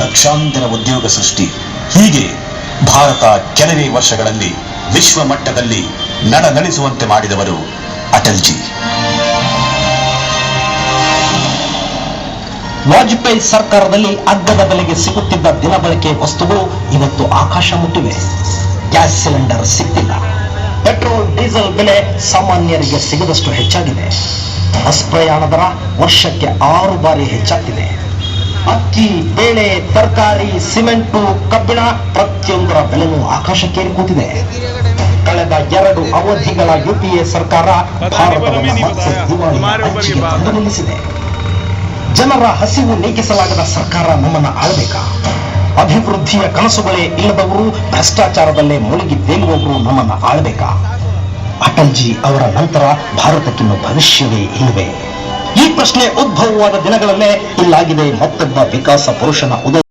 ಲಕ್ಷಾಂತರ ಉದ್ಯೋಗ ಸೃಷ್ಟಿ. ಹೀಗೆ ಭಾರತ ಕೆಲವೇ ವರ್ಷಗಳಲ್ಲಿ ವಿಶ್ವ ಮಟ್ಟದಲ್ಲಿ ನಡನಳಿಸುವಂತೆ ಮಾಡಿದವರು ಅಟಲ್ಜಿ. ವಾಜಪೇಯಿ ಸರ್ಕಾರದಲ್ಲಿ ಅಗ್ಗದ ಬೆಲೆಗೆ ಸಿಗುತ್ತಿದ್ದ ದಿನಬಳಕೆ ವಸ್ತುಗಳು ಇವತ್ತು ಆಕಾಶ ಮುಟ್ಟಿವೆ. ಗ್ಯಾಸ್ ಸಿಲಿಂಡರ್ ಸಿಗ್ತಿಲ್ಲ. ಪೆಟ್ರೋಲ್ ಡೀಸೆಲ್ ಬೆಲೆ ಸಾಮಾನ್ಯರಿಗೆ ಸಿಗದಷ್ಟು ಹೆಚ್ಚಾಗಿದೆ. ಬಸ್ ಪ್ರಯಾಣ ದರ ವರ್ಷಕ್ಕೆ 6 ಬಾರಿ ಹೆಚ್ಚಾಗ್ತಿದೆ. ಅಕ್ಕಿ, ಬೇಳೆ, ತರಕಾರಿ, ಸಿಮೆಂಟು, ಕಬ್ಬಿಣ ಪ್ರತಿಯೊಂದರ ಬೆಲೆನೂ ಆಕಾಶಕ್ಕೇರಿ ಕೂತಿದೆ. ಕಳೆದ 2 ಅವಧಿಗಳ ಯುಪಿಎ ಸರ್ಕಾರ ಭಾರತವನ್ನು ಮತ್ತೆ ದಿವಾಳಿಯ ಅಂಚಿಗೆ ತಂದು ನಿಲ್ಲಿಸಿದೆ. ಜನರ ಹಸಿವು ನೀಗಿಸಲಾಗದ ಸರ್ಕಾರ ನಮ್ಮನ್ನ ಆಳಬೇಕಾ? ಅಭಿವೃದ್ಧಿಯ ಕನಸುಗಳೇ ಇಲ್ಲದವರು, ಭ್ರಷ್ಟಾಚಾರದಲ್ಲೇ ಮುಳುಗಿ ತೇಲುವವರು ನಮ್ಮನ್ನ ಆಳಬೇಕಾ? ಅಟಲ್ಜಿ ಅವರ ನಂತರ ಭಾರತಕ್ಕಿನ್ನು ಭವಿಷ್ಯವೇ ಇಲ್ಲವೇ? ಈ ಪ್ರಶ್ನೆ ಉದ್ಭವವಾದ ದಿನಗಳಲ್ಲೇ ಇಲ್ಲಾಗಿದೆ ಮತ್ತೊಬ್ಬ ವಿಕಾಸ ಪುರುಷನ ಉದಯ.